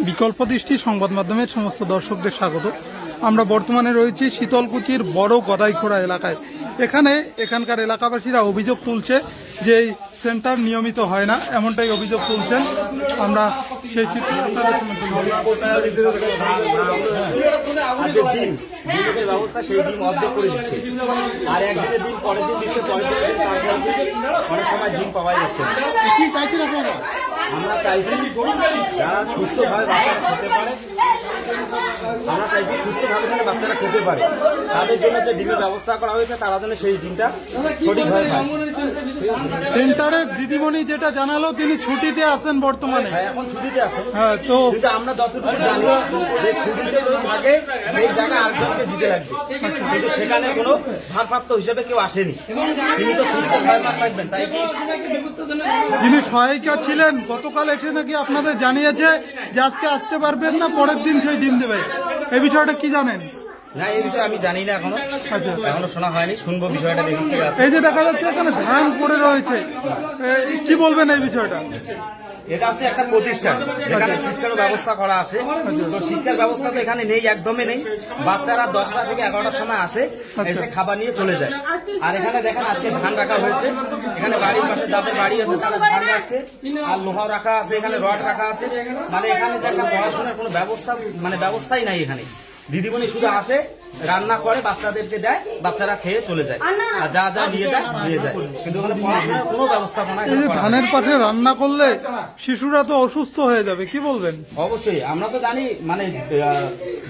বিকল্প দৃষ্টি সংবাদ মাধ্যমের সমস্ত দর্শকদের স্বাগত। আমরা বর্তমানে রয়েছি শীতলকুচির বড় গদাইখোড়া এলাকায়। এখানকার এলাকাবাসীরা অভিযোগ তুলছে যে এই সেন্টার নিয়মিত হয় না, এমনটাই অভিযোগ তুলছেন। আমরা সেই চিত্র ব্যবস্থা সেই ডিম অর্ধেক করে দিচ্ছে, আর একদিনের ডিম পরের দিন দিচ্ছে, পরের দিন অনেক সময় ডিম পাওয়া যাচ্ছে। কি চাইছেন আপনারা? আমরা চাইছি যারা সুস্থভাবে বাচ্চারা খেতে পারে, আমরা চাইছি সুস্থভাবে যেন বাচ্চারা খেতে পারে, তাদের জন্য যে ডিমের ব্যবস্থা করা হয়েছে তারা যেন সেই ডিমটা সঠিকভাবে পায়। সেন্টারের দিদিমণি যেটা জানালো, তিনি ছুটিতে আছেন বর্তমানে। হ্যাঁ, এখন ছুটিতে আছেন। হ্যাঁ, তো আমরা যতটুকু জানি যে ছুটিতে থাকে সেই জায়গায় আরেকজনকে দিতে লাগবে, কিন্তু সেখানে কোনো ভারপ্রাপ্ত হিসেবে কেউ আসেনি। তিনি তো সুস্থ থাকবেন, তাই যিনি সহায়িকা ছিলেন গতকাল এসে নাকি আপনাদের জানিয়েছে যে আজকে আসতে পারবেন না, পরের দিন সেই ডিম দেবে। এই বিষয়টা কি জানেন? না, এই বিষয়ে আমি জানি না, এখনো শোনা হয়নি, শুনবো বিষয়টা দেখি। এই যে দেখা যাচ্ছে এখানে ধান পড়ে রয়েছে, কি বলবেন এই বিষয়টা? এটা হচ্ছে একটা প্রতিষ্ঠান যেখানে শিক্ষার ব্যবস্থা করা আছে, তো শিক্ষার ব্যবস্থা তো এখানে নেই, একদমই নেই। বাচ্চারা 10টা থেকে 11টার সময় আসে, এসে খাবার নিয়ে চলে যায়। আর এখানে দেখেন আজকে ধান রাখা হয়েছে, এখানে বাড়ির পাশে যাদের বাড়ি আছে তারা ধান রাখছে, আর লোহা রাখা আছে, এখানে রড রাখা আছে। মানে এখানে যে একটা পড়াশোনার কোনো ব্যবস্থা ব্যবস্থাই নাই এখানে। দিদিমণি শুধু আসে, রান্না করে, বাচ্চাদেরকে দেয়, বাচ্চারা খেয়ে চলে যায়, আর যা যা নিয়ে যায়, কিন্তু ওখানে পড়াশোনার কোনো ব্যবস্থাপনা। ধানের পাশে রান্না করলে শিশুরা তো অসুস্থ হয়ে যাবে, কি বলবেন? অবশ্যই, আমরা তো জানি মানে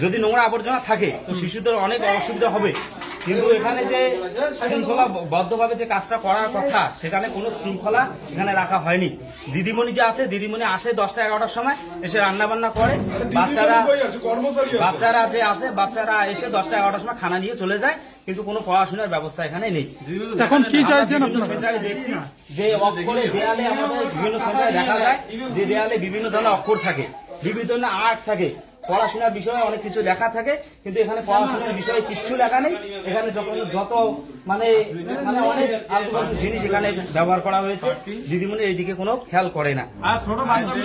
যদি নোংরা আবর্জনা থাকে তো শিশুদের অনেক অসুবিধা হবে, কিন্তু এখানে যে শৃঙ্খলাবদ্ধভাবে যে কাজটা করার কথা, সেখানে কোনো শৃঙ্খলা এখানে রাখা হয়নি। দিদিমণি যে আছে, দিদিমণি আসে 10টা 11টার সময়, এসে রান্না বান্না করে, বাচ্চারা যে আসে, বাচ্চারা এসে 10টা 11টার সময় খানা নিয়ে চলে যায়, কিন্তু কোনো পড়াশোনার ব্যবস্থা এখানে নেই। এখন কি চাইছেন? সেন্টারে দেখছি যে অক্ষরে দেয়ালে, আমাদের বিভিন্ন সেন্টারে দেখা যায় যে দেয়ালে বিভিন্ন ধরনের অক্ষর থাকে, বিভিন্ন ধরনের আর্ট থাকে, পড়াশোনার বিষয়ে অনেক কিছু লেখা থাকে, কিন্তু এখানে পড়াশোনার বিষয়ে কিচ্ছু লেখা নেই। এখানে যত মানে অনেক আলতু জিনিস এখানে ব্যবহার করা হয়েছে, দিদিমণি এইদিকে কোনো খেয়াল করে না।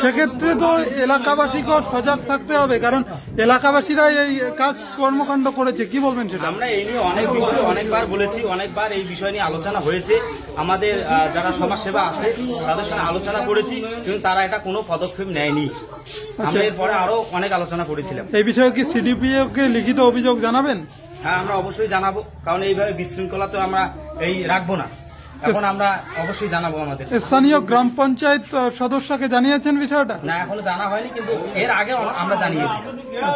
সেক্ষেত্রে তো এলাকাবাসীকেও সজাগ থাকতে হবে, কারণ এলাকাবাসীরা এই কাজ কর্মকাণ্ড করেছে, কি বলবেন সেটা? আমরা এই নিয়ে অনেক বিষয়ে অনেকবার বলেছি, অনেকবার এই বিষয় নিয়ে আলোচনা হয়েছে, আমাদের যারা সমাজসেবা আছে তাদের সঙ্গে আলোচনা করেছি, কিন্তু তারা এটা কোনো পদক্ষেপ নেয়নি। আমরা এরপরে আরো অনেক আলোচনা করেছিলাম। এই বিষয়ে কি সিডিপিও কে লিখিত অভিযোগ জানাবেন? হ্যাঁ, আমরা অবশ্যই জানাবো, কারণ এইভাবে বিশৃঙ্খলা তো আমরা রাখবো না। এখন আমরা অবশ্যই জানাবো। আমাদের স্থানীয় গ্রাম পঞ্চায়েত সদস্যকে জানিয়েছেন বিষয়টা? না, এখনো জানা হয়নি, কিন্তু এর আগে আমরা জানিয়েছি,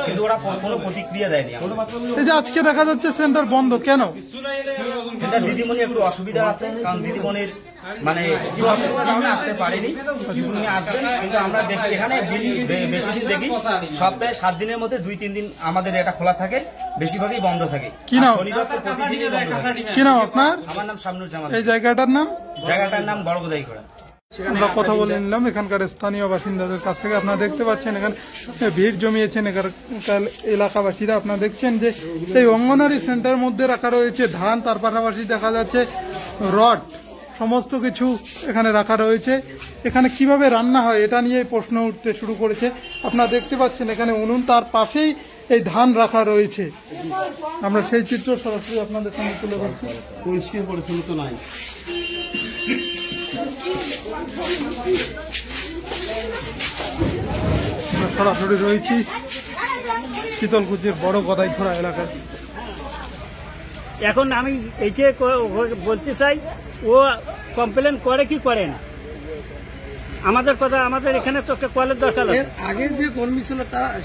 কিন্তু ওরা কোনো প্রতিক্রিয়া দেয়নি। এই যে আজকে দেখা যাচ্ছে সেন্টার বন্ধ, কেন? সেটা দিদিমণি একটু অসুবিধা আছে, কারণ দিদিমণির মানে আসতে পারেনি, দিদিমণি আসবেন, কিন্তু আমরা দেখি এখানে বেশি দিন দেখি সপ্তাহে 7 দিনের মধ্যে 2-3 দিন আমাদের এটা খোলা থাকে, বেশিরভাগই বন্ধ থাকে। কি নাম? শনিবার তো প্রতিদিনই বন্ধ থাকে। কি নাম আপনার? আমার নাম শামনুর জামান। এই জায়গাটার নাম বড় গদাইখোড়া। আমরা কথা বলে নিলাম এখানকার স্থানীয় বাসিন্দাদের কাছ থেকে। আপনারা দেখতে পাচ্ছেন এখানে ভিড় জমিয়েছেন এখানকার এলাকাবাসীরা। আপনারা দেখছেন যে এই অঙ্গনারী সেন্টারের মধ্যে রাখা রয়েছে ধান, তার পাশাপাশি দেখা যাচ্ছে রড, সমস্ত কিছু এখানে রাখা রয়েছে। এখানে কিভাবে রান্না হয় এটা নিয়ে প্রশ্ন উঠতে শুরু করেছে। আপনারা দেখতে পাচ্ছেন এখানে উনুন, তার পাশেই এই ধান রাখা রয়েছে। আমরা সেই চিত্র সরাসরি আপনাদের সামনে তুলে ধরছি। পরিষ্কার পরিচ্ছন্ন তো নাই। সরাসরি রয়েছি শীতলকুচির বড় গদাইখোড়া এলাকায়। এখন আমি এইটা বলতে চাই, ও কমপ্লেন করে কি করে না, আমাদের কথা, আমাদের এখানে তো একটা কলের দরকার। আগে যে কর্মী ছিল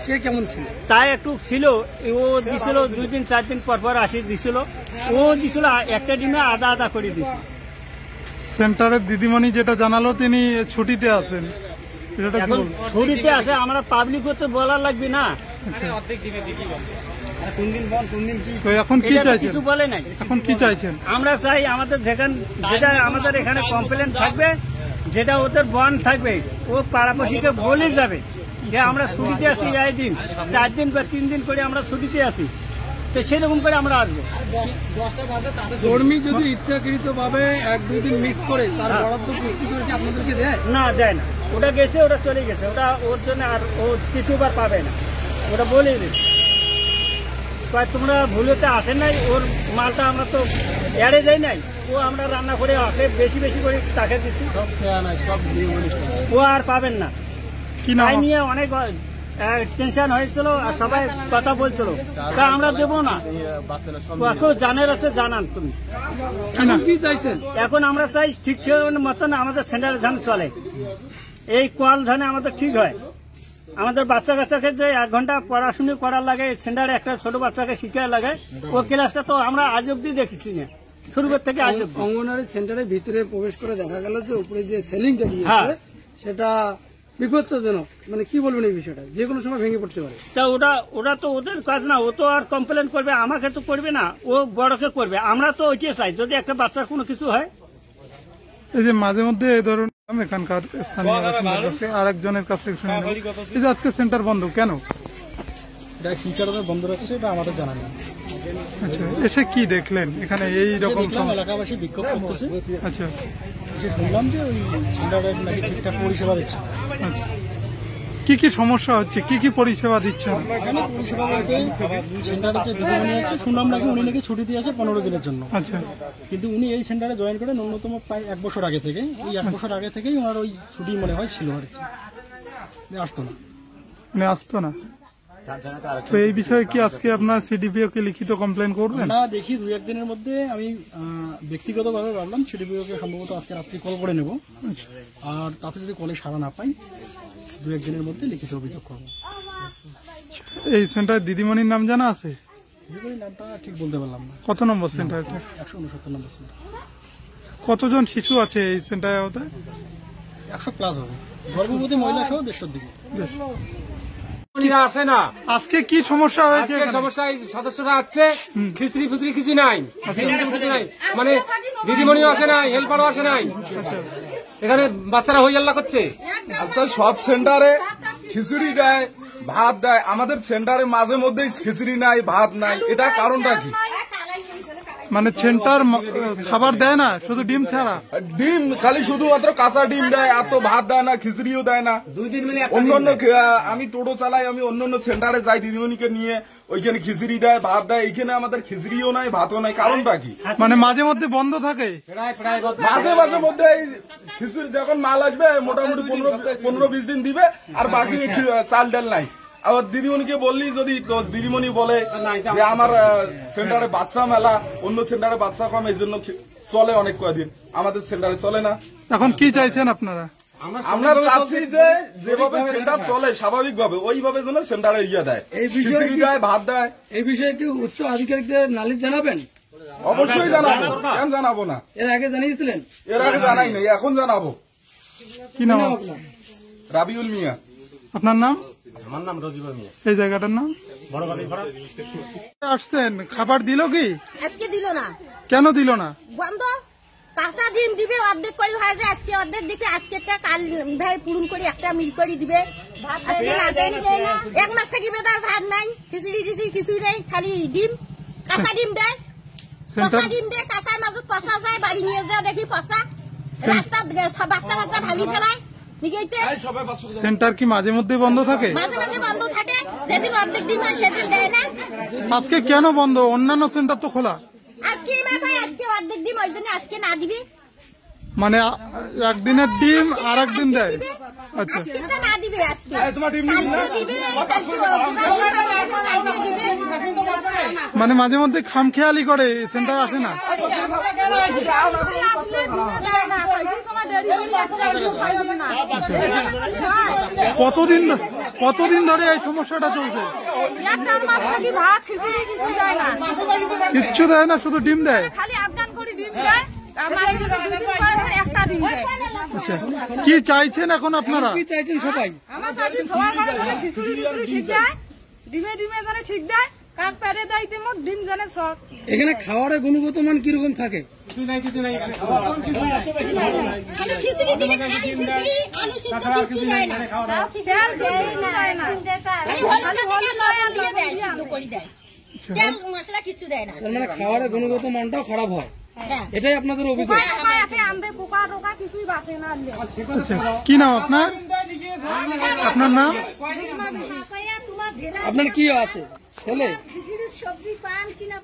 সে কেমন ছিল? তাই একটু ছিল, ও দিছিল 2 দিন 4 দিন পর আসি দিছিল, ও দিছিল একটা ডিমে আধা করে দিছিল। সেন্টারের দিদিমণি যেটা জানালো তিনি ছুটিতে আছেন, এখন ছুটিতে আসে, আমরা পাবলিক তো বলার লাগবে না। এখন কি চাইছেন? কিছু বলে নাই। এখন কি চাইছেন? আমরা চাই আমাদের যেটা আমাদের এখানে কমপ্লেন থাকবে, যেটা ওদের বন্ড থাকবে, ও পাড়াপড়শিকে বলে যাবে যে আমরা ছুটিতে আছি, এই দিন 4 দিন বা 3 দিন করে আমরা ছুটিতে আছি, তো সেরকম করে আমরা আসবো। কর্মী যদি ইচ্ছাকৃত ভাবে 1-2 দিন মিক্স করে তার বরাদ্দ পুষ্টি করে আপনাদেরকে দেয়? না, দেয় না। ওটা গেছে, ওটা চলে গেছে, ওটা ওর জন্য আর ও তৃতীয়বার পাবে না, ওটা বলে দিচ্ছে। তোমরা ভুলেতে আসেন নাই, ওর মালটা আমরা তো এড়ে যাই নাই, ও আমরা রান্না করে ওকে বেশি বেশি করে টাকা দিচ্ছি, ও আর পাবেন না। তাই নিয়ে অনেক টেনশন হয়েছিল আর সবাই কথা বলছিল, তা আমরা দেবো না। কেউ জানার আছে জানান তুমি। কি চাইছেন এখন আমরা চাই ঠিক মতন আমাদের সেন্টারে ধান চলে, এই কোয়াল ধানে আমাদের ঠিক হয়। আমাদের বাচ্চা কাচ্চাকে যে 1 ঘন্টা পড়াশুনো করার লাগে, সেন্টারে একটা ছোট বাচ্চাকে শিখার লাগে, ও ক্লাসটা তো আমরা আজ অব্দি দেখেছি না, শুরু থেকে আজ অব্দি। অঙ্গনওয়াড়ি সেন্টারের ভিতরে প্রবেশ করে দেখা গেল যে উপরে যে সেলিংটা দিয়েছে সেটা বিপজ্জনক। মানে কি বলবেন এই বিষয়টা, যে কোনো সময় ভেঙে পড়তে পারে। তা ওরা তো ওদের কাজ না, ও তো আর কমপ্লেন করবে, আমাকে তো করবে না, ও বড়কে করবে। আমরা তো ওইটাই চাই, যদি একটা বাচ্চার কোনো কিছু হয়। এই যে মাঝে মধ্যে এই ধরুন এখানকার স্থানীয় আরেকজনের কাছে শুনে নেব, এই যে আজকে সেন্টার বন্ধ কেন? এটা কি কারণে বন্ধ রাখছে এটা আমাদের জানা নেই। আচ্ছা, এসে কি দেখলেন এখানে এই রকম? এলাকাবাসী বিক্ষোভ করতেছে। আচ্ছা, শুনলাম যে ওই সেন্টারের নাকি ঠিকঠাক পরিষেবা দিচ্ছে। কি কি সমস্যা হচ্ছে, কি কি পরিষেবা দিচ্ছে? এখানে পরিষেবা বলতে সেন্টারে যে দিদিমণি আছে, শুনলাম নাকি উনি নাকি ছুটি দিয়ে আসে 15 দিনের জন্য। আচ্ছা, কিন্তু উনি এই সেন্টারে জয়েন করেন ন্যূনতম প্রায় 1 বছর আগে থেকে। ওই 1 বছর আগে থেকেই ওনার ওই ছুটি মনে হয় ছিল আর কি, আসতো না। আসতো না। তো এই বিষয়ে কি আজকে আপনার সিডিপিও কে লিখিত কমপ্লেন করবেন? না, দেখি 2-1 দিনের মধ্যে আমি ব্যক্তিগতভাবে ভাবলাম সিডিপিও কে সম্ভবত আজকে রাত্রি কল করে নেব, আর তাতে যদি কলে সাড়া না পাই 2-1 দিনের মধ্যে লিখিত অভিযোগ করবো। এই সেন্টার দিদিমণির নাম জানা আছে? দিদিমণির নামটা ঠিক বলতে পারলাম না। কত নম্বর সেন্টার? 169 নম্বর সেন্টার। কতজন শিশু আছে এই সেন্টারে? 100+ হবে, গর্ভবতী মহিলা সহ 150 দিকে। আসে না। আজকে কি সমস্যা হয়েছে? সমস্যা সদস্যরা আসছে, খিচড়ি ফিচড়ি কিছু নাই, মানে দিদিমণিও আসে নাই, হেল্পারও আসে নাই, এখানে বাচ্চারা হই আল্লাহ করছে। আচ্ছা, সব সেন্টারে খিচুড়ি দেয়, ভাত দেয়, আমাদের সেন্টারে মাঝে মধ্যেই খিচুড়ি নাই, ভাত নাই, এটা কারণটা কি? মানে সেন্টার খাবার দেয় না, শুধু ডিম ছাড়া? ডিম খালি শুধুমাত্র কাঁচা ডিম দেয়, আর তো ভাত দেয় না, খিচুড়িও দেয় না। 2 দিন মিলে অন্যান্য আমি টোটো চালাই, আমি অন্যান্য সেন্টারে যাই দিদিমণিকে নিয়ে, ওইখানে খিচুড়ি দেয়, ভাত দেয়, এইখানে আমাদের খিচুড়িও নাই, ভাতও নাই, কারণটা কি? মানে মাঝে মধ্যে বন্ধ থাকে? মাঝে মাঝে মধ্যে এই খিচুড়ি যখন মাল আসবে মোটামুটি 15-20 দিন দিবে, আর বাকি চাল ডাল নাই। আবার দিদিমণিকে বললি, যদি দিদিমণি বলে যে আমার সেন্টারে বাচ্চা মেলা, অন্য সেন্টারে বাচ্চা কম, এই জন্য চলে অনেক কয়দিন, আমাদের সেন্টারে চলে না। এখন কি চাইছেন আপনারা? আমরা চাচ্ছি যে যেভাবে সেন্টার চলে স্বাভাবিকভাবে, ওইভাবে যেন সেন্টারে দেয়, খিচুড়ি দেয়, ভাত দেয়। এই বিষয়ে কি উচ্চ আধিকারিকদের নালিশ জানাবেন? অবশ্যই জানাবো, কেন জানাবো না? এর আগে জানিয়েছিলেন? এর আগে জানাই নাই, এখন জানাবো। কি নাম? রাবিউল মিয়া। আপনার নাম? আমার নাম রজিবা মিয়া। এই জায়গাটার নাম? আসছেন, খাবার দিল কি? আজকে দিল না। কেন দিল না? বন্ধ। কাঁচা ডিম দিবে অর্ধেক করে, হয় যে আজকে অর্ধেক দিকে, আজকে কাল ভাই পূরণ করে একটা মিল করে দিবে। আজকে না দেয় না, 1 মাস থেকে বেদার ভাত নাই, খিচুড়ি কিছুই নেই, খালি ডিম, কাঁচা ডিম দেয়, পচা ডিম দেয়, কাঁচার মাঝে পচা যায়, বাড়ি নিয়ে যায় দেখি পচা, রাস্তা বাচ্চা কাচ্চা ভাগি ফেলায়। সেন্টার কি মাঝে মধ্যে বন্ধ থাকে? মাঝে মাঝে বন্ধ থাকে, যেদিন অর্ধেক ডিম হয় সেদিন দেয় না। আজকে কেন বন্ধ? অন্যান্য সেন্টার তো খোলা। আজকে ভাই আজকে অর্ধেক ডিম, ওই জন্য আজকে না দিবি। মানে একদিনের ডিম আর একদিন দেয়? আচ্ছা, না দিবে আজকে। মানে মাঝে মধ্যে খামখেয়ালি করে, সেন্টার আসে না। কতদিন ধরে এই সমস্যাটা চলছে? কিচ্ছু দেয় না, শুধু ডিম দেয়। আচ্ছা, কি চাইছেন এখন আপনারা? কি চাইছেন সবাই? এখানে খাওয়ারের গুণগত মান কিরকম থাকে? মানে খাওয়ারের গুণগত মানটাও খারাপ হয়। এটাই আপনাদের অভিযোগ। পোকা টোকা কিছুই বাঁচে না। আচ্ছা, কি নাম আপনার? আপনার নাম? আপনার কি আছে ছেলে? সবজি পান কিনা